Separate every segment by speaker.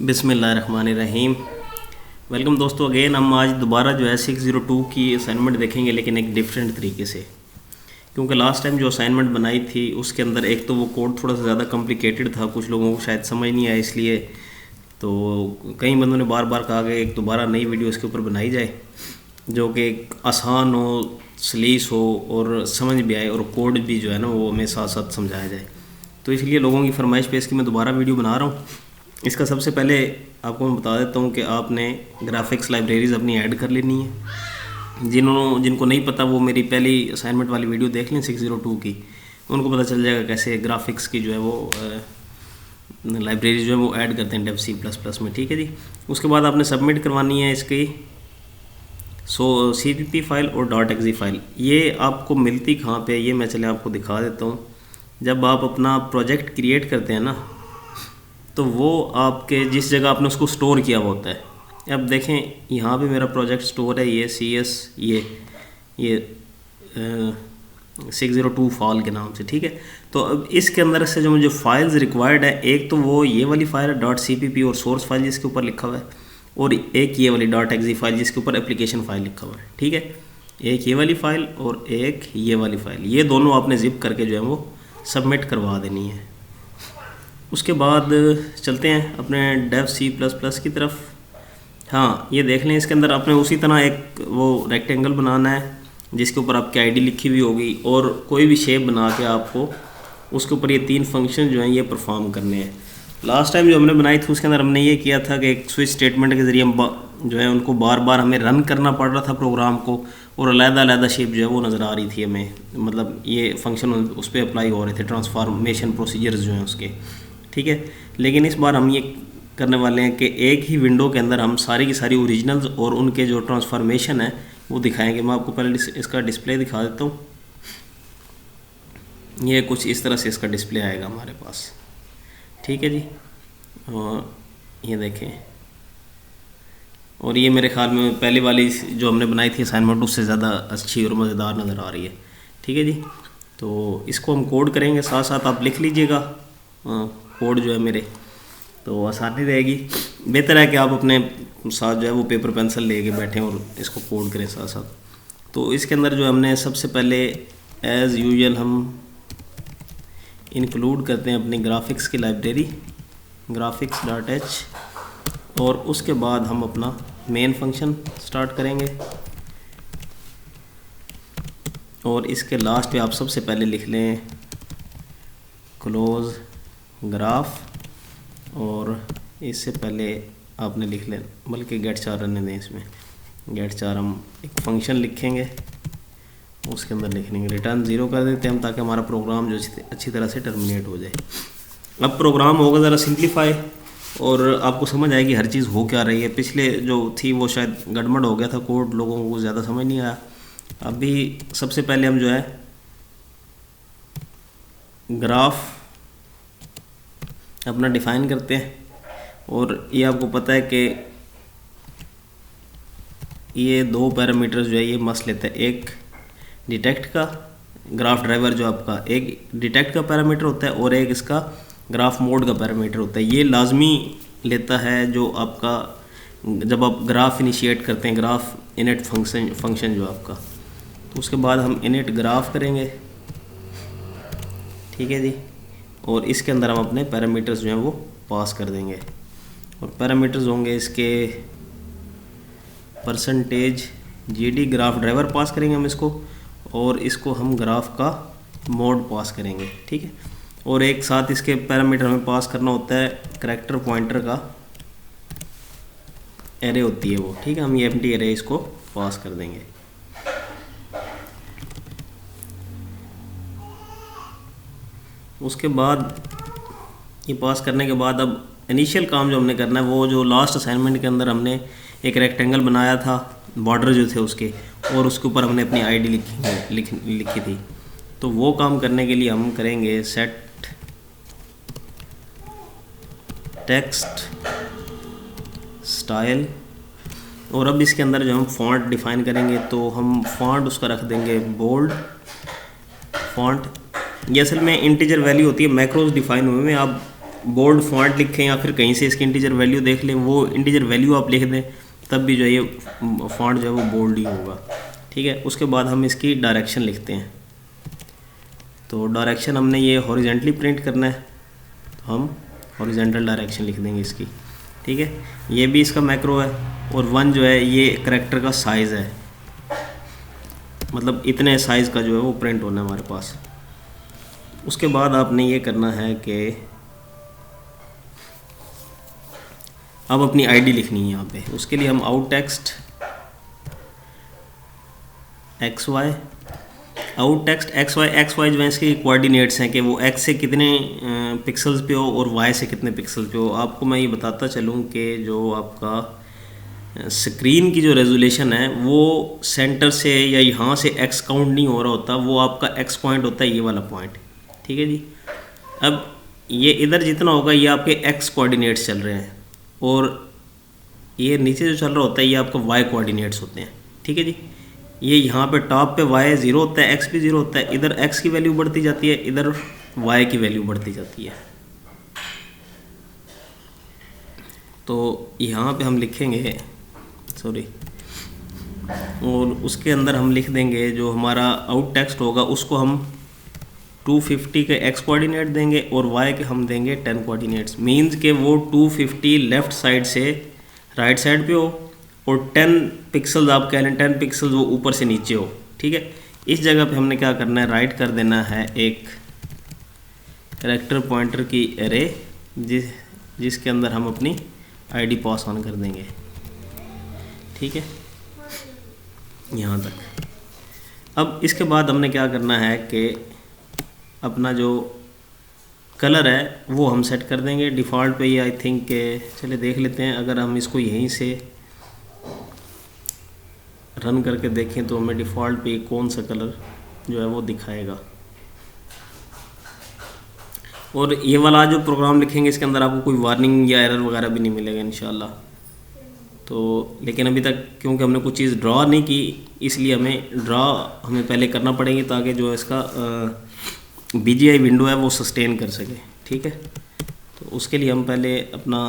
Speaker 1: बिस्मिल्लाहिर्रहमानिर्रहीम। वेलकम दोस्तों, अगेन हम आज दोबारा जो है 602 की असाइनमेंट देखेंगे, लेकिन एक डिफरेंट तरीके से। क्योंकि लास्ट टाइम जो असाइनमेंट बनाई थी उसके अंदर एक तो वो कोड थोड़ा सा ज़्यादा कॉम्प्लिकेटेड था, कुछ लोगों को शायद समझ नहीं आया, इसलिए तो कई बंदों ने बार बार कहा कि एक दोबारा नई वीडियो इसके ऊपर बनाई जाए जो कि आसान हो, सलीस हो और समझ भी आए, और कोड भी जो है ना वो हमें साथ साथ समझाया जाए। तो इसलिए लोगों की फरमाइश पे इसकी मैं दोबारा वीडियो बना रहा हूँ। इसका सबसे पहले आपको मैं बता देता हूँ कि आपने ग्राफिक्स लाइब्रेरीज़ अपनी ऐड कर लेनी है। जिनको नहीं पता वो मेरी पहली असाइनमेंट वाली वीडियो देख लें 602 की, उनको पता चल जाएगा कैसे ग्राफिक्स की जो है वो लाइब्रेरी जो है वो ऐड करते हैं डेव C++ में। ठीक है जी। उसके बाद आपने सबमिट करवानी है इसकी CPP फाइल और .exe फाइल। ये आपको मिलती कहाँ पे, ये मैं चले आपको दिखा देता हूँ। जब आप अपना प्रोजेक्ट क्रिएट करते हैं ना, तो वो आपके जिस जगह आपने उसको स्टोर किया हुआ होता है। अब देखें यहाँ पे मेरा प्रोजेक्ट स्टोर है, ये CS ये 602 फाइल के नाम से। ठीक है। तो अब इसके अंदर से जो मुझे फाइल्स रिक्वायर्ड है, एक तो वो ये वाली फाइल है .cpp और सोर्स फाइल जिसके ऊपर लिखा हुआ है, और एक ये वाली .exe फाइल जिसके ऊपर एप्लीकेशन फाइल लिखा हुआ है। ठीक है। एक ये वाली फ़ाइल और एक ये वाली फ़ाइल, ये दोनों आपने जिप करके जो है वो सबमिट करवा देनी है। उसके बाद चलते हैं अपने डेव C++ की तरफ। हाँ, ये देख लें, इसके अंदर आपने उसी तरह एक वो रेक्टेंगल बनाना है जिसके ऊपर आपकी आईडी लिखी हुई होगी, और कोई भी शेप बना के आपको उसके ऊपर ये 3 फंक्शन जो हैं ये परफॉर्म करने हैं। लास्ट टाइम जो हमने बनाई थी उसके अंदर हमने ये किया था कि एक स्विच स्टेटमेंट के ज़रिए हम जो है उनको बार बार हमें रन करना पड़ रहा था प्रोग्राम को, और अलग-अलग शेप जो है वो नज़र आ रही थी हमें, मतलब ये फंक्शन उस पर अप्लाई हो रहे थे, ट्रांसफॉर्मेशन प्रोसीजर्स जो हैं उसके। ठीक है। लेकिन इस बार हम ये करने वाले हैं कि एक ही विंडो के अंदर हम सारी की सारी ओरिजिनल्स और उनके जो ट्रांसफॉर्मेशन है वो दिखाएंगे। मैं आपको पहले इसका डिस्प्ले दिखा देता हूँ। ये कुछ इस तरह से इसका डिस्प्ले आएगा हमारे पास। ठीक है जी। और ये देखें, और ये मेरे ख्याल में पहले वाली जो हमने बनाई थी असाइनमेंट उससे ज़्यादा अच्छी और मज़ेदार नज़र आ रही है। ठीक है जी। तो इसको हम कोड करेंगे, साथ साथ आप लिख लीजिएगा कोड जो है मेरे, तो आसानी रहेगी। बेहतर है कि आप अपने साथ जो है वो पेपर पेंसिल लेके बैठें और इसको कोड करें साथ साथ। तो इसके अंदर जो हमने सबसे पहले एज़ यूजुअल हम इंक्लूड करते हैं अपनी ग्राफिक्स की लाइब्रेरी graphics.h, और उसके बाद हम अपना मेन फंक्शन स्टार्ट करेंगे, और इसके लास्ट पे आप सबसे पहले लिख लें क्लोज ग्राफ, और इससे पहले आपने लिख लें, बल्कि गेट चार रहने दें, इसमें गेट चार हम एक फंक्शन लिखेंगे, उसके अंदर लिख लेंगे रिटर्न 0 कर देते हैं हम, ताकि हमारा प्रोग्राम जो अच्छी तरह से टर्मिनेट हो जाए। अब प्रोग्राम होगा ज़रा सिंप्लीफाई, और आपको समझ आएगी हर चीज़ हो क्या रही है। पिछले जो थी वो शायद गड़बड़ हो गया था कोड, लोगों को ज़्यादा समझ नहीं आया। अभी सबसे पहले हम जो है ग्राफ अपना डिफ़ाइन करते हैं, और ये आपको पता है कि ये 2 पैरामीटर्स जो है ये मस्ट लेते हैं। एक डिटेक्ट का ग्राफ ड्राइवर जो आपका एक डिटेक्ट का पैरामीटर होता है, और एक इसका ग्राफ मोड का पैरामीटर होता है। ये लाजमी लेता है जो आपका जब आप ग्राफ इनिशिएट करते हैं, ग्राफ इनिट फंक्शन जो आपका, तो उसके बाद हम इनिट ग्राफ करेंगे। ठीक है जी। और इसके अंदर हम अपने पैरामीटर्स जो हैं वो पास कर देंगे, और पैरामीटर्स होंगे इसके %GD ग्राफ ड्राइवर पास करेंगे हम इसको, और इसको हम ग्राफ का मोड पास करेंगे। ठीक है। और एक साथ इसके पैरामीटर हमें पास करना होता है करैक्टर पॉइंटर का एरे होती है वो। ठीक है। हम ये एम्प्टी एरे इसको पास कर देंगे। उसके बाद ये पास करने के बाद अब इनिशियल काम जो हमने करना है, वो जो लास्ट असाइनमेंट के अंदर हमने एक रेक्टेंगल बनाया था, बॉर्डर जो थे उसके, और उसके ऊपर हमने अपनी आईडी लिखी थी। तो वो काम करने के लिए हम करेंगे सेट टेक्स्ट स्टाइल, और अब इसके अंदर जो हम फॉन्ट डिफ़ाइन करेंगे, तो हम फॉन्ट उसका रख देंगे बोल्ड फॉन्ट। ये असल में इंटीजर वैल्यू होती है, मैक्रोज डिफ़ाइन हुए में आप बोल्ड फॉन्ट लिखें या फिर कहीं से इसकी इंटीजर वैल्यू देख लें, वो इंटीजर वैल्यू आप लिख दें, तब भी जो है ये फॉन्ट जो है वो बोल्ड ही होगा। ठीक है, उसके बाद हम इसकी डायरेक्शन लिखते हैं। तो डायरेक्शन हमने ये हॉरिजेंटली प्रिंट करना है, तो हम हॉरिजेंटल डायरेक्शन लिख देंगे इसकी। ठीक है, ये भी इसका मैक्रो है। और 1 जो है ये करैक्टर का साइज़ है, मतलब इतने साइज़ का जो है वो प्रिंट होना है हमारे पास। उसके बाद आपने ये करना है कि अब अपनी आईडी लिखनी है यहाँ पे। उसके लिए हम आउट टेक्स्ट एक्स वाई जो है इसके कोऑर्डिनेट्स हैं कि वो एक्स से कितने पिक्सल्स पे हो और वाई से कितने पिक्सल पे हो। आपको मैं ये बताता चलूँ कि जो आपका स्क्रीन की जो रेजोल्यूशन है वो सेंटर से या यहाँ से एक्स काउंट नहीं हो रहा होता, वो आपका एक्स पॉइंट होता है, ये वाला पॉइंट। ठीक है जी, अब ये इधर जितना होगा ये आपके एक्स कोऑर्डिनेट्स चल रहे हैं, और ये नीचे जो चल रहा होता है ये आपका वाई कोऑर्डिनेट्स होते हैं। ठीक है जी, ये यहाँ पे टॉप पे y 0 होता है, x भी 0 होता है, इधर x की वैल्यू बढ़ती जाती है, इधर y की वैल्यू बढ़ती जाती है। तो यहाँ पे हम लिखेंगे सॉरी, और उसके अंदर हम लिख देंगे जो हमारा आउट टेक्स्ट होगा उसको हम 250 के x कोऑर्डिनेट देंगे और y के हम देंगे 10 कोऑर्डिनेट्स। मींस के वो 250 लेफ़्ट साइड से राइट साइड पे हो और 10 पिक्सल्स आप कह लें 10 पिक्सल्स वो ऊपर से नीचे हो। ठीक है, इस जगह पे हमने क्या करना है, राइट कर देना है एक कैरेक्टर पॉइंटर की एरे जिसके अंदर हम अपनी आईडी पास ऑन कर देंगे। ठीक है, यहाँ तक। अब इसके बाद हमने क्या करना है कि अपना जो कलर है वो हम सेट कर देंगे डिफ़ॉल्ट पे। ये आई थिंक चले देख लेते हैं, अगर हम इसको यहीं से रन करके देखें तो हमें डिफ़ॉल्ट पे कौन सा कलर जो है वो दिखाएगा। और ये वाला जो प्रोग्राम लिखेंगे इसके अंदर आपको कोई वार्निंग या एरर वगैरह भी नहीं मिलेगा इंशाल्लाह। तो लेकिन अभी तक क्योंकि हमने कुछ चीज़ ड्रॉ नहीं की, इसलिए हमें पहले करना पड़ेगी ताकि जो इसका BGI विंडो है वो सस्टेन कर सके। ठीक है, तो उसके लिए हम पहले अपना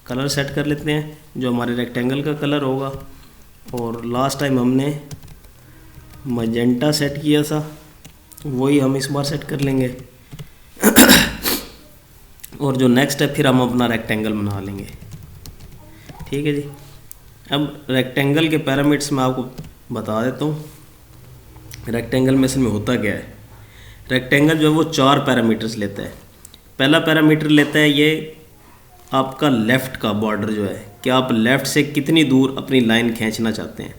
Speaker 1: कलर सेट कर लेते हैं जो हमारे रेक्टेंगल का कलर होगा। और लास्ट टाइम हमने मजेंटा सेट किया था, वही हम इस बार सेट कर लेंगे। और जो नेक्स्ट है फिर हम अपना रेक्टेंगल बना लेंगे। ठीक है जी, अब रेक्टेंगल के पैरामीटर्स मैं आपको बता देता हूँ। रेक्टेंगल में इसमें होता क्या है, रेक्टेंगल जो है वो 4 पैरामीटर्स लेता है। पहला पैरामीटर लेता है ये आपका लेफ़्ट का बॉर्डर जो है, कि आप लेफ़्ट से कितनी दूर अपनी लाइन खींचना चाहते हैं।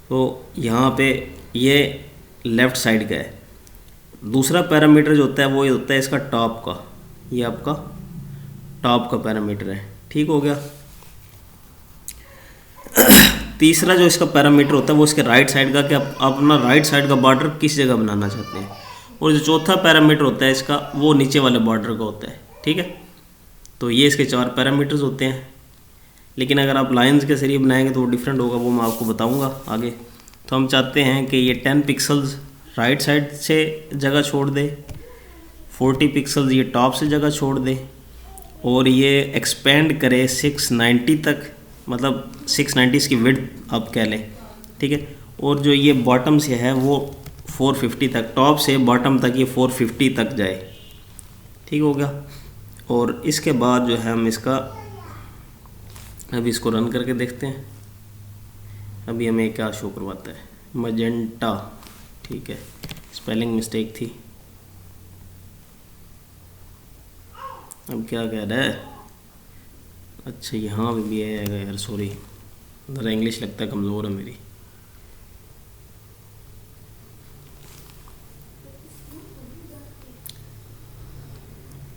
Speaker 1: तो यहाँ पे ये लेफ़्ट साइड का है। दूसरा पैरामीटर जो होता है वो ये होता है इसका टॉप का, ये आपका टॉप का पैरामीटर है। ठीक हो गया। तीसरा जो इसका पैरामीटर होता है वो इसके राइट साइड का, कि आप अपना राइट साइड का बॉर्डर किस जगह बनाना चाहते हैं। और जो चौथा पैरामीटर होता है इसका वो नीचे वाले बॉर्डर का होता है। ठीक है, तो ये इसके 4 पैरामीटर्स होते हैं। लेकिन अगर आप लाइंस के जरिए बनाएंगे तो वो डिफरेंट होगा, वो मैं आपको बताऊंगा आगे। तो हम चाहते हैं कि ये 10 पिक्सल्स राइट साइड से जगह छोड़ दे, 40 पिक्सल्स ये टॉप से जगह छोड़ दे, और ये एक्सपेंड करे 690 तक, मतलब 690 इसकी विड्थ आप कह लें। ठीक है, और जो ये बॉटम से है वो 450 तक, टॉप से बॉटम तक ये 450 तक जाए। ठीक हो गया। और इसके बाद जो है हम इसका अभी इसको रन करके देखते हैं। अभी हमें क्या शो करवाता है, मजेंटा। ठीक है, स्पेलिंग मिस्टेक थी। अब क्या कह रहा है, अच्छा यहाँ भी आएगा यार, सॉरी ज़रा इंग्लिश लगता है कमज़ोर है मेरी।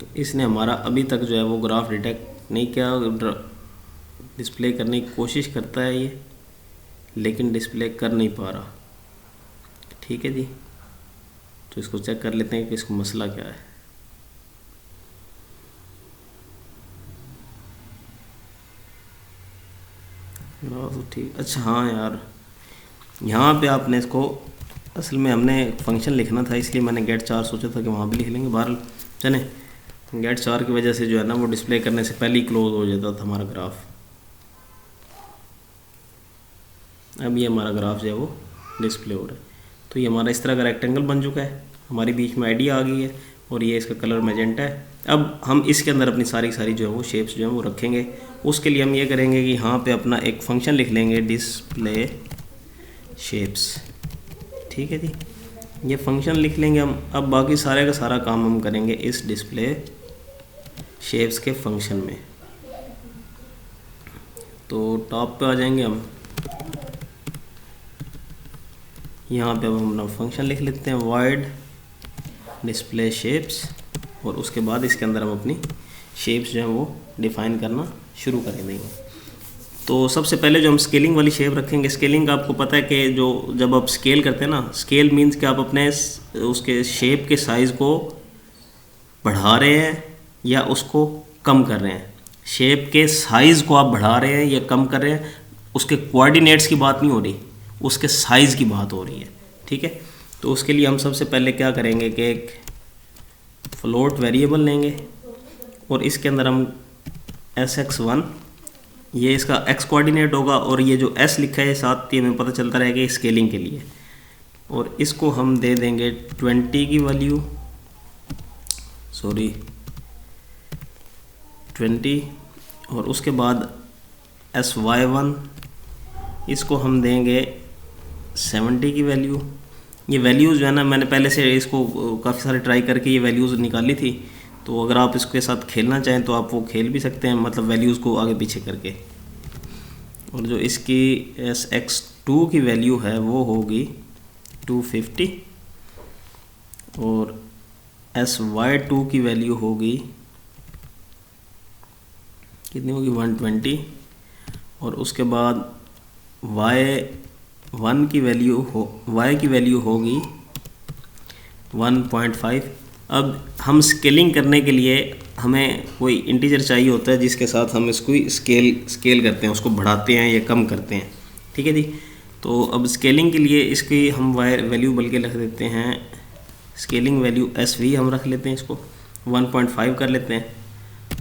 Speaker 1: तो इसने हमारा अभी तक जो है वो ग्राफ डिटेक्ट नहीं किया, डिस्प्ले करने की कोशिश करता है ये, लेकिन डिस्प्ले कर नहीं पा रहा। ठीक है जी, तो इसको चेक कर लेते हैं कि इसको मसला क्या है। ठीक, अच्छा हाँ यार, यहाँ पे आपने इसको असल में हमने फंक्शन लिखना था, इसलिए मैंने गेट 4 सोचा था कि वहाँ भी लिख लेंगे। बहरहाल चलें, गेट चार की वजह से जो है ना वो डिस्प्ले करने से पहले ही क्लोज हो जाता था हमारा ग्राफ। अब ये हमारा ग्राफ जो है वो डिस्प्ले हो रहा है। तो ये हमारा इस तरह का रेक्टेंगल बन चुका है, हमारी बीच में आईडी आ गई है और ये इसका कलर मैजेंटा है। अब हम इसके अंदर अपनी सारी जो है वो शेप्स जो है वो रखेंगे। उसके लिए हम ये करेंगे कि यहाँ पे अपना एक फंक्शन लिख लेंगे, डिस्प्ले शेप्स। ठीक है जी, ये फंक्शन लिख लेंगे हम। अब बाकी सारे का सारा काम हम करेंगे इस डिस्प्ले शेप्स के फंक्शन में। तो टॉप पे आ जाएंगे हम, यहाँ पे हम अपना फंक्शन लिख लेते हैं वाइड डिस्प्ले शेप्स, और उसके बाद इसके अंदर हम अपनी शेप्स जो है वो डिफ़ाइन करना शुरू कर देंगे। तो सबसे पहले जो हम स्केलिंग वाली शेप रखेंगे, स्केलिंग का आपको पता है कि जो जब आप स्केल करते हैं ना, स्केल मीन्स कि आप अपने उसके शेप के साइज़ को बढ़ा रहे हैं या उसको कम कर रहे हैं। शेप के साइज़ को आप बढ़ा रहे हैं या कम कर रहे हैं, उसके कोऑर्डिनेट्स की बात नहीं हो रही, उसके साइज़ की बात हो रही है। ठीक है, तो उसके लिए हम सबसे पहले क्या करेंगे कि एक फ्लोट वेरिएबल लेंगे और इसके अंदर हम sx1, ये इसका x कोऑर्डिनेट होगा, और ये जो s लिखा है साथ ही हमें पता चलता रहेगा स्केलिंग के लिए, और इसको हम दे देंगे 20 की वैल्यू, 20, और उसके बाद sy1 इसको हम देंगे 70 की वैल्यू। ये वैल्यूज़ जो है ना, मैंने पहले से इसको काफ़ी सारे ट्राई करके ये वैल्यूज़ निकाली थी, तो अगर आप इसके साथ खेलना चाहें तो आप वो खेल भी सकते हैं, मतलब वैल्यूज़ को आगे पीछे करके। और जो इसकी sx2 की वैल्यू है वो होगी 250, और sy2 की वैल्यू होगी कितनी होगी 120, और उसके बाद y1 की वैल्यू y की वैल्यू होगी 1.5। अब हम स्केलिंग करने के लिए हमें कोई इंटीजर चाहिए होता है जिसके साथ हम इसको स्केल करते हैं, उसको बढ़ाते हैं या कम करते हैं। ठीक है जी, तो अब स्केलिंग के लिए इसकी हम वैल्यू बल्कि रख देते हैं, स्केलिंग वैल्यू SV हम रख लेते हैं, इसको 1.5 कर लेते हैं।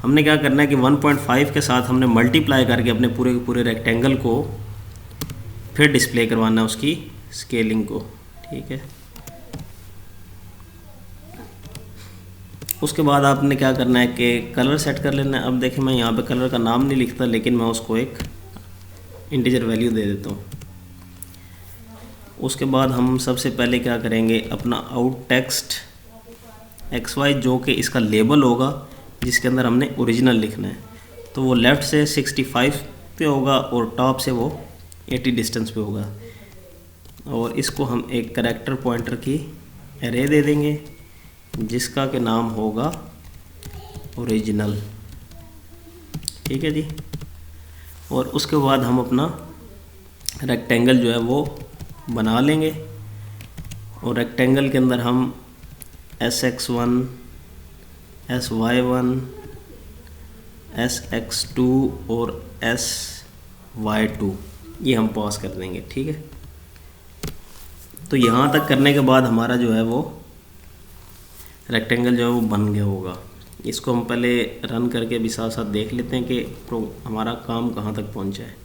Speaker 1: हमने क्या करना है कि 1.5 के साथ हमने मल्टीप्लाई करके अपने पूरे के पूरे रेक्टेंगल को फिर डिस्प्ले करवाना है उसकी स्केलिंग को। ठीक है, उसके बाद आपने क्या करना है कि कलर सेट कर लेना है। अब देखिए मैं यहाँ पे कलर का नाम नहीं लिखता, लेकिन मैं उसको एक इंटीजर वैल्यू दे देता हूँ। उसके बाद हम सबसे पहले क्या करेंगे, अपना आउट टेक्स्ट XY जो कि इसका लेबल होगा जिसके अंदर हमने ओरिजिनल लिखना है, तो वो लेफ़्ट से 65 पे होगा और टॉप से वो 80 डिस्टेंस पे होगा। और इसको हम एक करैक्टर पॉइंटर की एरे दे देंगे जिसका के नाम होगा ओरिजिनल। ठीक है जी, और उसके बाद हम अपना रेक्टेंगल जो है वो बना लेंगे, और रेक्टेंगल के अंदर हम sx1, sy1, sx2 और sy2 ये हम पास कर देंगे। ठीक है, तो यहाँ तक करने के बाद हमारा जो है वो रेक्टेंगल जो है वो बन गया होगा। इसको हम पहले रन करके भी साथ साथ देख लेते हैं कि हमारा काम कहाँ तक पहुँचा है।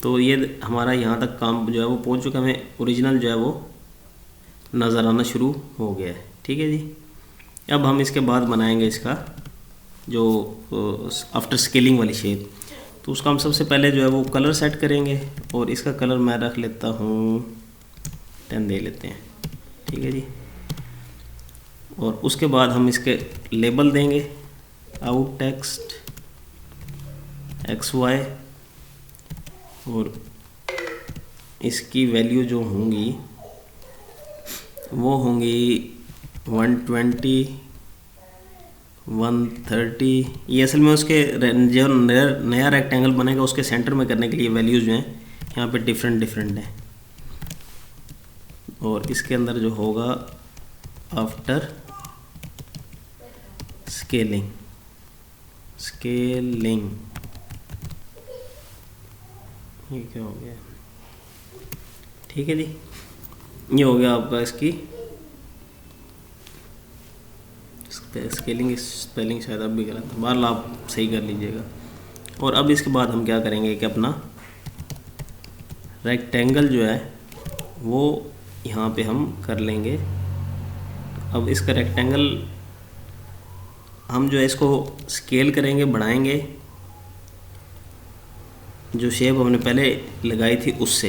Speaker 1: तो ये हमारा यहाँ तक काम जो है वो पहुँच चुका है, हमें ओरिजिनल जो है वो नज़र आना शुरू हो गया है। ठीक है जी, अब हम इसके बाद बनाएंगे इसका जो आफ्टर स्केलिंग वाली शेप। तो उसका हम सबसे पहले जो है वो कलर सेट करेंगे, और इसका कलर मैं रख लेता हूँ 10 दे लेते हैं। ठीक है जी, और उसके बाद हम इसके लेबल देंगे आउट टेक्स्ट XY, और इसकी वैल्यू जो होंगी वो होंगी 120, 130। ये असल में उसके जो नया रेक्टेंगल बनेगा उसके सेंटर में करने के लिए वैल्यूज़ जो हैं यहाँ पे डिफरेंट हैं। और इसके अंदर जो होगा आफ्टर स्केलिंग ये क्या हो गया। ठीक है जी, ये हो गया आपका इसकी स्केलिंग स्पेलिंग शायद अब भी गलत है, बहरहाल आप सही कर लीजिएगा। और अब इसके बाद हम क्या करेंगे कि अपना रेक्टेंगल जो है वो यहाँ पे हम कर लेंगे। अब इसका रेक्टेंगल हम जो है इसको स्केल करेंगे, बढ़ाएंगे, जो शेप हमने पहले लगाई थी उससे।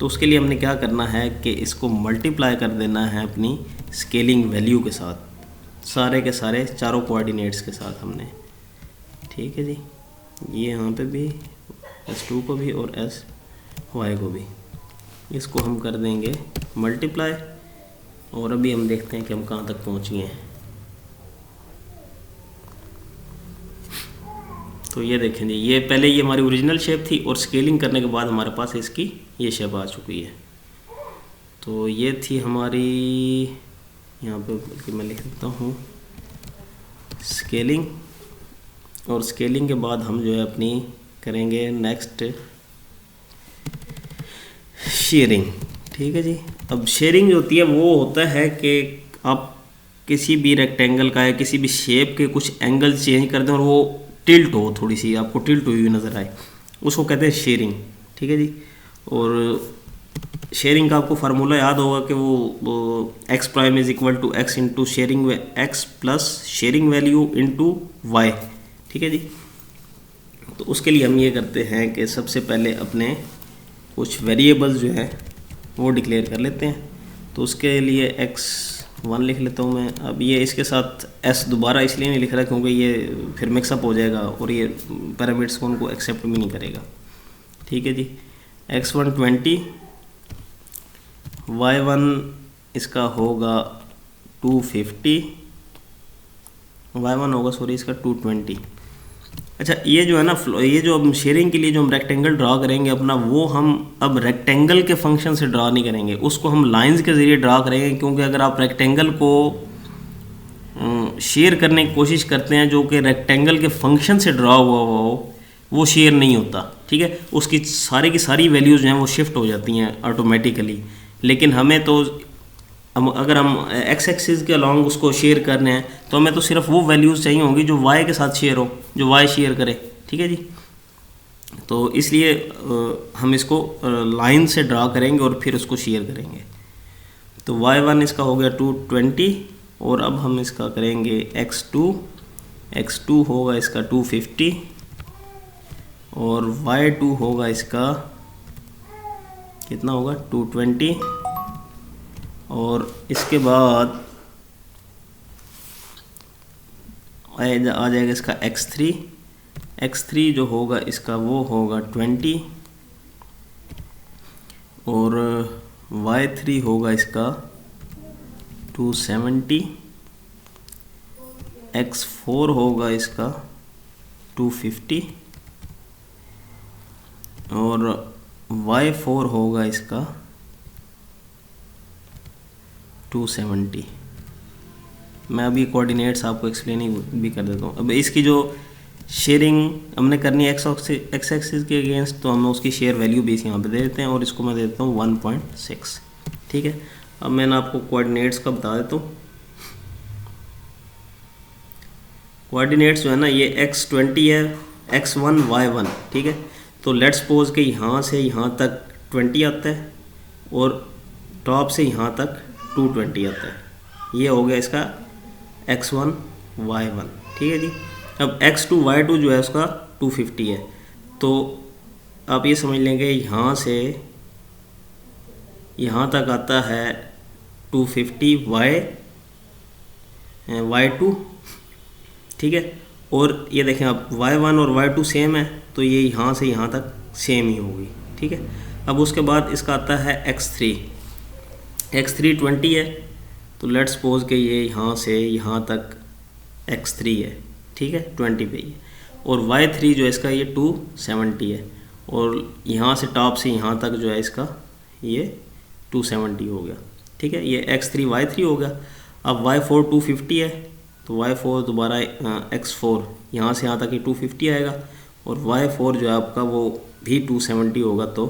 Speaker 1: तो उसके लिए हमने क्या करना है कि इसको मल्टीप्लाई कर देना है अपनी स्केलिंग वैल्यू के साथ, सारे के सारे चारों कोऑर्डिनेट्स के साथ हमने, ठीक है जी। ये यहाँ पे भी S2 को भी और SY को भी, इसको हम कर देंगे मल्टीप्लाई। और अभी हम देखते हैं कि हम कहाँ तक पहुँच गए हैं। तो ये देखें जी, ये पहले ये हमारी ओरिजिनल शेप थी और स्केलिंग करने के बाद हमारे पास इसकी ये शेप आ चुकी है। तो ये थी हमारी, यहाँ पे बल्कि मैं लिख देता हूँ स्केलिंग, और स्केलिंग के बाद हम जो है अपनी करेंगे नेक्स्ट शेयरिंग, ठीक है जी। अब शेयरिंग जो होती है वो होता है कि आप किसी भी रेक्टेंगल का या किसी भी शेप के कुछ एंगल चेंज कर दें और वो टिल्ट हो, थोड़ी सी आपको टिल्ट हुई नज़र आए, उसको कहते हैं शेयरिंग, ठीक है जी। और शेयरिंग का आपको फार्मूला याद होगा कि वो x prime is equal to x into shearing x plus shearing value into y, ठीक है जी। तो उसके लिए हम ये करते हैं कि सबसे पहले अपने कुछ वेरिएबल्स जो है वो डिक्लेयर कर लेते हैं। तो उसके लिए x1 लिख लेता हूँ मैं। अब ये इसके साथ s दोबारा इसलिए नहीं लिख रहा क्योंकि ये फिर मिक्सअप हो जाएगा और ये पैरामीटर्स को उनको एक्सेप्ट भी नहीं करेगा, ठीक है जी। x1 20, y1 इसका होगा 250, y1 होगा सॉरी इसका 220। अच्छा, ये जो है ना ये जो अब शेयरिंग के लिए जो हम रेक्टेंगल ड्रा करेंगे अपना, वो हम अब रेक्टेंगल के फंक्शन से ड्रा नहीं करेंगे, उसको हम लाइंस के ज़रिए ड्रा करेंगे। क्योंकि अगर आप रेक्टेंगल को शेयर करने की कोशिश करते हैं जो कि रेक्टेंगल के फंक्शन से ड्रा हुआ हो, वो शेयर नहीं होता, ठीक है। उसकी सारी की सारी वैल्यूज़ जो हैं वो शिफ्ट हो जाती हैं ऑटोमेटिकली। लेकिन हमें तो अगर हम एक्स एक्सिस के अलॉन्ग उसको शेयर करने हैं तो हमें तो सिर्फ वो वैल्यूज़ चाहिए होंगी जो वाई के साथ शेयर हो, जो वाई शेयर करे, ठीक है जी। तो इसलिए हम इसको लाइन से ड्रा करेंगे और फिर उसको शेयर करेंगे। तो y1 इसका हो गया 220, और अब हम इसका करेंगे x2 होगा इसका 250, और y2 होगा इसका कितना होगा 220, और इसके बाद आ जाएगा इसका x3 जो होगा इसका वो होगा 20, और y3 होगा इसका 270, x4 होगा इसका 250, और y4 होगा इसका 270। मैं अभी कोऑर्डिनेट्स आपको एक्सप्लेन भी कर देता हूँ। अब इसकी जो शेयरिंग हमने करनी है एक्स एक्सिस के अगेंस्ट, तो हम उसकी शेयर वैल्यू बेस यहाँ पे दे देते हैं, और इसको मैं दे देता हूँ 1.6, ठीक है। अब मैंने आपको कोऑर्डिनेट्स का बता देता हूँ। कोऑर्डिनेट्स जो है ना, ये x20 है, x1 y1, ठीक है। तो लेट्स सपोज कि यहाँ से यहाँ तक 20 आता है और टॉप से यहाँ तक 220 आता है। ये हो गया इसका x1 y1, ठीक है जी। अब x2 y2 जो है उसका 250 है। तो आप ये समझ लेंगे यहाँ से यहाँ तक आता है 250 y2, ठीक है। और ये देखें आप y1 और y2 सेम है, तो ये यहाँ से यहाँ तक सेम ही होगी, ठीक है। अब उसके बाद इसका आता है x3 20 है, तो लेट्स सपोज कि ये यहाँ से यहाँ तक x3 है, ठीक है, 20 पे ही है। और y3 जो है इसका ये 270 है, और यहाँ से टॉप से यहाँ तक जो है इसका ये 270 हो गया, ठीक है। ये x3 y3 हो गया। अब y4 250 है, तो y4 दोबारा x4 यहाँ से यहाँ तक ये 250 आएगा, और y4 जो है आपका वो भी 270 होगा। तो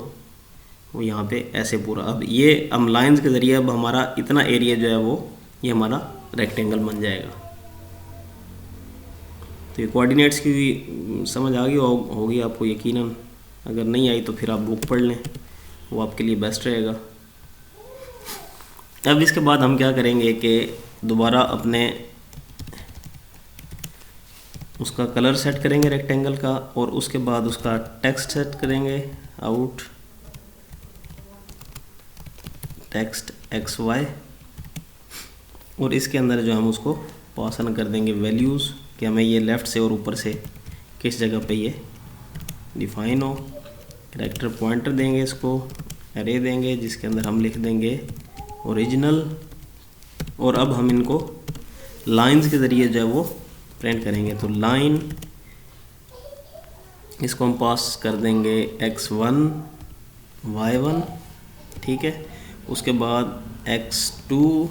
Speaker 1: वो यहाँ पे ऐसे पूरा, अब ये हम लाइंस के ज़रिए अब हमारा इतना एरिया जो है वो ये हमारा रेक्टेंगल बन जाएगा, तो ये कोऑर्डिनेट्स की समझ आ गई होगी आपको यकीनन। अगर नहीं आई तो फिर आप बुक पढ़ लें, वो आपके लिए बेस्ट रहेगा। अब इसके बाद हम क्या करेंगे कि दोबारा अपने उसका कलर सेट करेंगे रेक्टेंगल का, और उसके बाद उसका टेक्स्ट सेट करेंगे, आउट टेक्स्ट XY, और इसके अंदर जो हम उसको पास ऑन कर देंगे वैल्यूज़ कि हमें ये लेफ़्ट से और ऊपर से किस जगह पे ये डिफाइन हो। कैरेक्टर पॉइंटर देंगे, इसको एरे देंगे जिसके अंदर हम लिख देंगे ओरिजिनल, और अब हम इनको लाइंस के ज़रिए जो है वो प्रिंट करेंगे। तो लाइन इसको हम पास कर देंगे X1 Y1, ठीक है। उसके बाद X2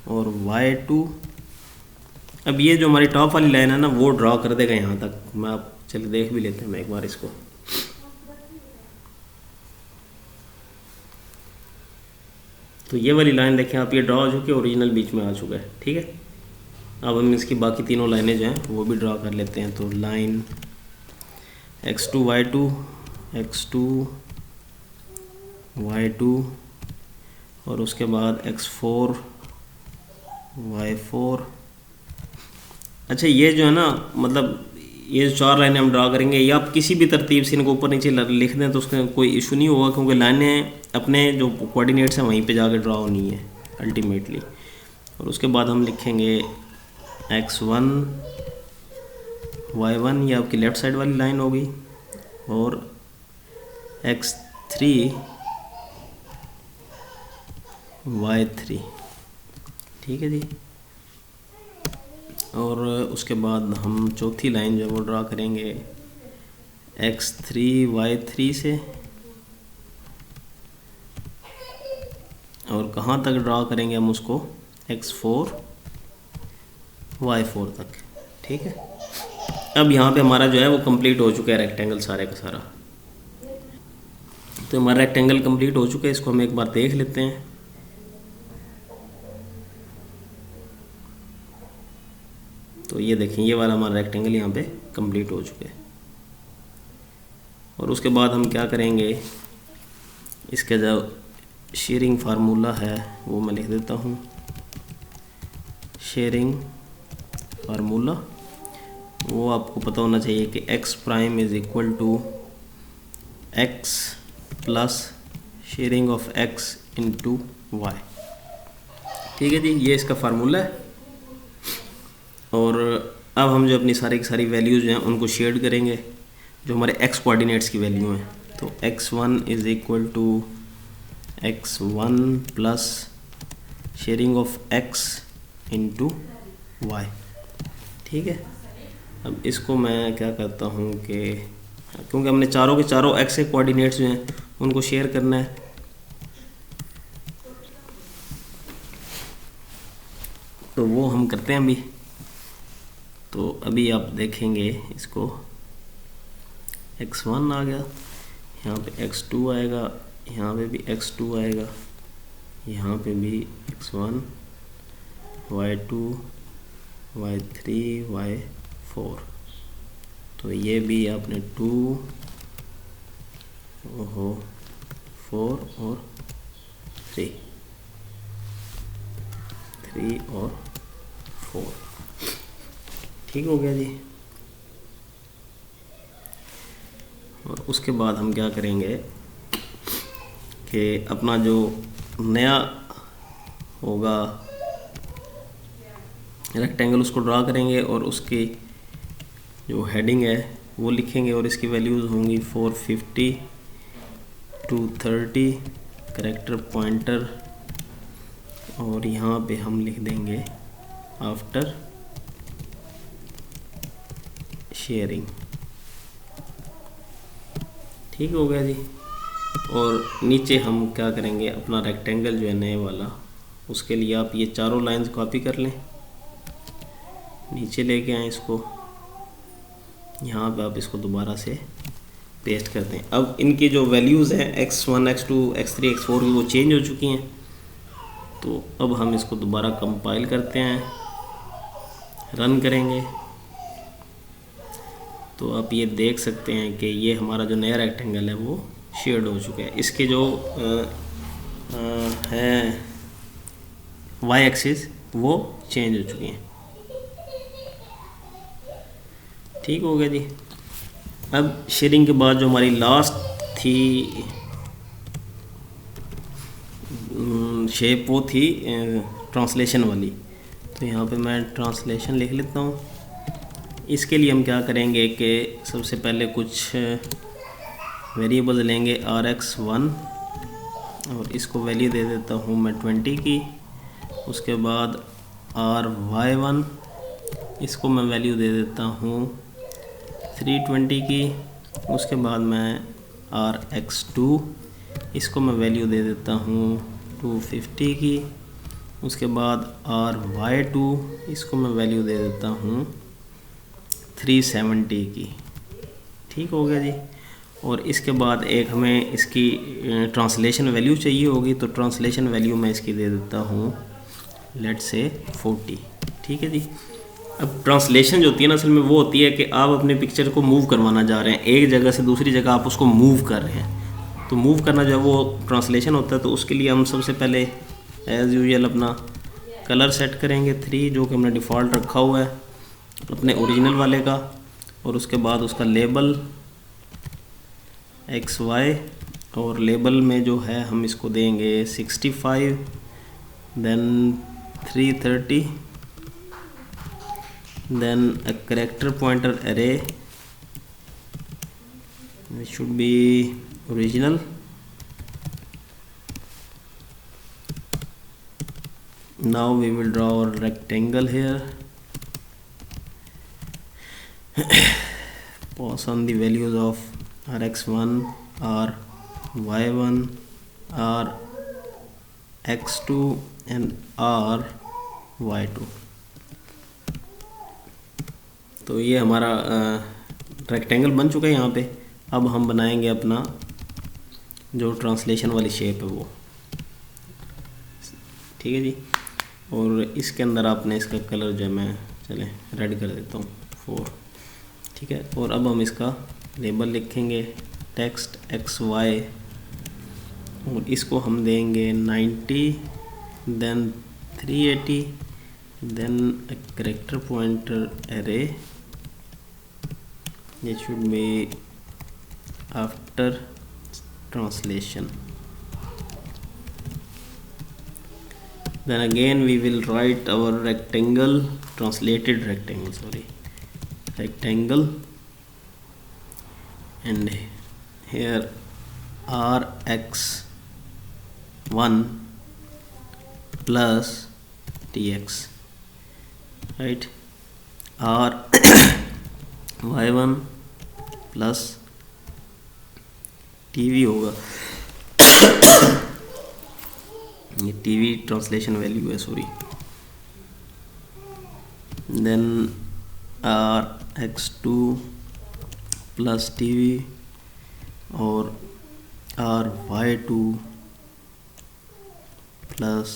Speaker 1: और Y2। अब ये जो हमारी टॉप वाली लाइन है ना वो ड्रॉ कर देगा यहाँ तक। मैं आप चलिए देख भी लेते हैं मैं एक बार इसको। तो ये वाली लाइन देखें आप, ये ड्रॉ हो चुकी है, ओरिजिनल बीच में आ चुका है, ठीक है। अब हम इसकी बाकी तीनों लाइनें जो हैं वो भी ड्रॉ कर लेते हैं। तो line X2 Y2 X2 Y2, और उसके बाद X4 Y4। अच्छा ये जो है ना, मतलब ये 4 लाइनें हम ड्रा करेंगे, या आप किसी भी तरतीब से इनको ऊपर नीचे लिख दें तो उसका कोई इशू नहीं होगा, क्योंकि लाइनें अपने जो कोऑर्डिनेट्स हैं वहीं पे जाकर ड्रा होनी है अल्टीमेटली। और उसके बाद हम लिखेंगे X1 Y1, ये आपकी लेफ़्ट साइड वाली लाइन होगी, और X3 Y3, ठीक है जी। और उसके बाद हम चौथी लाइन जो है वो ड्रा करेंगे X3 Y3 से, और कहाँ तक ड्रा करेंगे हम उसको X4 Y4 तक, ठीक है। अब यहाँ पे हमारा जो है वो कंप्लीट हो चुका है रेक्टेंगल सारे का सारा। तो हमारा रेक्टेंगल कंप्लीट हो चुका है, इसको हम एक बार देख लेते हैं। तो ये देखें, ये वाला हमारा रेक्टेंगल यहाँ पे कंप्लीट हो चुका है। और उसके बाद हम क्या करेंगे, इसका जो शेयरिंग फार्मूला है वो मैं लिख देता हूँ। शेयरिंग फार्मूला वो आपको पता होना चाहिए कि x prime is equal to x plus shearing of x into y, ठीक है जी। ये इसका फार्मूला है। और अब हम जो अपनी सारी की सारी वैल्यूज़ हैं उनको शेयर करेंगे जो हमारे x कोऑर्डिनेट्स की वैल्यू हैं। तो x1 is equal to x1 plus shearing of x into y, ठीक है। अब इसको मैं क्या करता हूँ कि क्योंकि हमने चारों के चारों x के कोऑर्डिनेट्स जो हैं उनको शेयर करना है, तो वो हम करते हैं अभी। तो अभी आप देखेंगे इसको x1 आ गया, यहाँ पे x2 आएगा, यहाँ पे भी x2 आएगा, यहाँ पे भी x1 y2 y3 y4। तो ये भी आपने 2 4 और 3 और 4, ठीक हो गया जी। और उसके बाद हम क्या करेंगे कि अपना जो नया होगा रेक्टेंगल उसको ड्रा करेंगे, और उसकी जो हेडिंग है वो लिखेंगे, और इसकी वैल्यूज़ होंगी 450 230 कैरेक्टर पॉइंटर, और यहाँ पे हम लिख देंगे आफ्टर शेयरिंग, ठीक हो गया जी। और नीचे हम क्या करेंगे, अपना रेक्टेंगल जो है नए वाला, उसके लिए आप ये चारों लाइंस कॉपी कर लें, नीचे लेके आएँ इसको, यहाँ पे आप इसको दोबारा से पेस्ट कर दें। अब इनकी जो वैल्यूज़ हैं x1 x2 x3 x4 वो चेंज हो चुकी हैं। तो अब हम इसको दोबारा कंपाइल करते हैं, रन करेंगे। तो आप ये देख सकते हैं कि ये हमारा जो नया रेक्टेंगल है वो शेड हो चुका है। इसके जो है वाई एक्सिस वो चेंज हो चुकी हैं। ठीक हो गया जी। अब शेयरिंग के बाद जो हमारी लास्ट थी शेप वो थी ट्रांसलेशन वाली। तो यहाँ पे मैं ट्रांसलेशन लिख लेता हूँ। इसके लिए हम क्या करेंगे कि सबसे पहले कुछ वेरिएबल लेंगे rx1 और इसको वैल्यू दे देता हूँ मैं 20 की। उसके बाद ry1 इसको मैं वैल्यू दे देता हूँ 320 की। उसके बाद मैं rx2 इसको मैं वैल्यू दे देता हूँ 250 की। उसके बाद ry2 इसको मैं वैल्यू दे देता हूँ 370 की। ठीक हो गया जी। और इसके बाद एक हमें इसकी ट्रांसलेशन वैल्यू चाहिए होगी, तो ट्रांसलेशन वैल्यू मैं इसकी दे देता हूँ लेट से 40। ठीक है जी। अब ट्रांसलेशन जो होती है ना असल में वो होती है कि आप अपने पिक्चर को मूव करवाना जा रहे हैं, एक जगह से दूसरी जगह आप उसको मूव कर रहे हैं, तो मूव करना जो है वो ट्रांसलेशन होता है। तो उसके लिए हम सबसे पहले एज़ यूजुअल अपना कलर सेट करेंगे 3, जो कि हमने डिफ़ॉल्ट रखा हुआ है अपने ओरिजिनल वाले का। और उसके बाद उसका लेबल XY, और लेबल में जो है हम इसको देंगे 65, then 330, then a character pointer array which should be original. Now we will draw our rectangle here. Pass on the values of rx1, ry1, rx2 and ry2। तो ये हमारा रेक्टेंगल बन चुका है यहाँ पे। अब हम बनाएंगे अपना जो ट्रांसलेशन वाली शेप है वो। ठीक है जी। और इसके अंदर आपने इसका कलर जो है मैं चलें रेड कर देता हूँ 4। ठीक है। और अब हम इसका लेबल लिखेंगे टेक्स्ट XY, और इसको हम देंगे 90, then 380, then a character pointer array, it should be after translation. Then again we will write our rectangle, translated rectangle, rectangle, and here rx1 plus tx, right, ry1 plus tv होगा। ये tv translation value है, sorry. Then rx2 plus tv और ry2 plus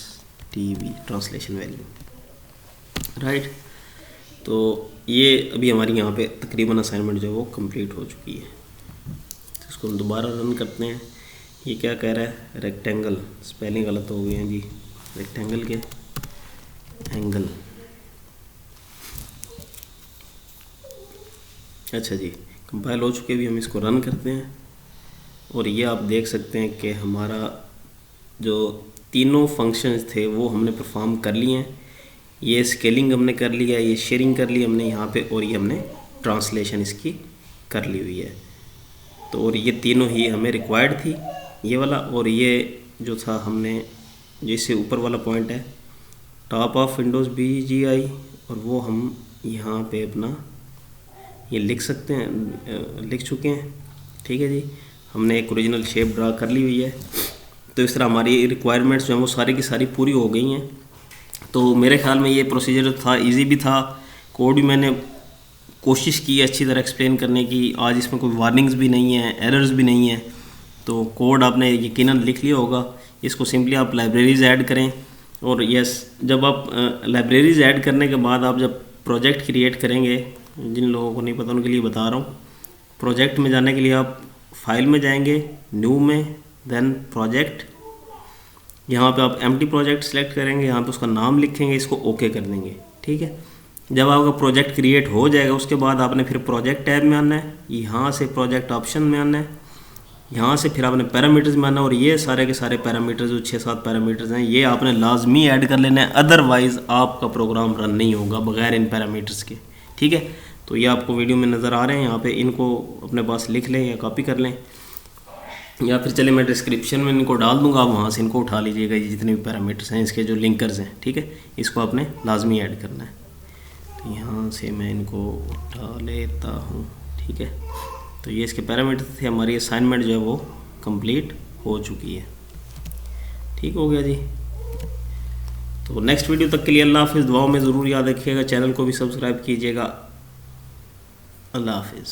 Speaker 1: tv translation value, right. तो ये अभी हमारी यहाँ पे तकरीबन असाइनमेंट जो है वो कंप्लीट हो चुकी है। तो इसको हम दोबारा रन करते हैं। ये क्या कह रहा है, रेक्टेंगल, स्पेलिंग गलत हो गई है जी, रेक्टेंगल के एंगल। अच्छा जी, कंपाइल हो चुके, भी हम इसको रन करते हैं। और ये आप देख सकते हैं कि हमारा जो तीनों फंक्शंस थे वो हमने परफॉर्म कर लिए हैं। ये स्केलिंग हमने कर लिया, ये शेयरिंग कर ली हमने यहाँ पे, और ये हमने ट्रांसलेशन इसकी कर ली हुई है। तो और ये तीनों ही हमें रिक्वायर्ड थी, ये वाला और ये जो था हमने, जैसे ऊपर वाला पॉइंट है टॉप ऑफ विंडोज़ BGI, और वो हम यहाँ पे अपना ये लिख सकते हैं, लिख चुके हैं। ठीक है जी, हमने एक ओरिजिनल शेप ड्रा कर ली हुई है। तो इस तरह हमारी रिक्वायरमेंट्स जो हैं वो सारी की सारी पूरी हो गई हैं। तो मेरे ख्याल में ये प्रोसीजर था, इजी भी था। कोड भी मैंने कोशिश की अच्छी तरह एक्सप्लेन करने की। आज इसमें कोई वार्निंग्स भी नहीं है, एरर्स भी नहीं है। तो कोड आपने यकीनन लिख लिया होगा। इसको सिंपली आप लाइब्रेरीज़ ऐड करें। और यस, जब आप लाइब्रेरीज़ ऐड करने के बाद आप जब प्रोजेक्ट क्रिएट करेंगे जिन लोगों को नहीं पता उनके लिए बता रहा हूँ। प्रोजेक्ट में जाने के लिए आप फाइल में जाएंगे, न्यू में, देन प्रोजेक्ट, यहाँ पे आप एम्प्टी प्रोजेक्ट सेलेक्ट करेंगे, यहाँ पे उसका नाम लिखेंगे, इसको ओके कर देंगे। ठीक है, जब आपका प्रोजेक्ट क्रिएट हो जाएगा उसके बाद आपने फिर प्रोजेक्ट टैब में आना है, यहाँ से प्रोजेक्ट ऑप्शन में आना है, यहाँ से फिर आपने पैरामीटर्स में आना है और ये सारे के सारे पैरामीटर्स जो 6-7 पैरामीटर्स हैं ये आपने लाजमी ऐड कर लेना है, अदरवाइज़ आपका प्रोग्राम रन नहीं होगा बगैर इन पैरामीटर्स के। ठीक है, तो ये आपको वीडियो में नज़र आ रहे हैं, यहाँ पे इनको अपने पास लिख लें या कॉपी कर लें, या फिर चले मैं डिस्क्रिप्शन में इनको डाल दूंगा, आप वहाँ से इनको उठा लीजिएगा। ये जितने भी पैरामीटर्स हैं इसके जो लिंकर्स हैं, ठीक है, इसको आपने लाजमी ऐड करना है। तो यहाँ से मैं इनको उठा लेता हूँ। ठीक है, तो ये इसके पैरामीटर्स थे। हमारी असाइनमेंट जो है वो कंप्लीट हो चुकी है। ठीक हो गया जी। तो नेक्स्ट वीडियो तक के लिए अल्लाह हाफिज़। दुआओं में ज़रूर याद रखिएगा, चैनल को भी सब्सक्राइब कीजिएगा। अल्लाह हाफिज़।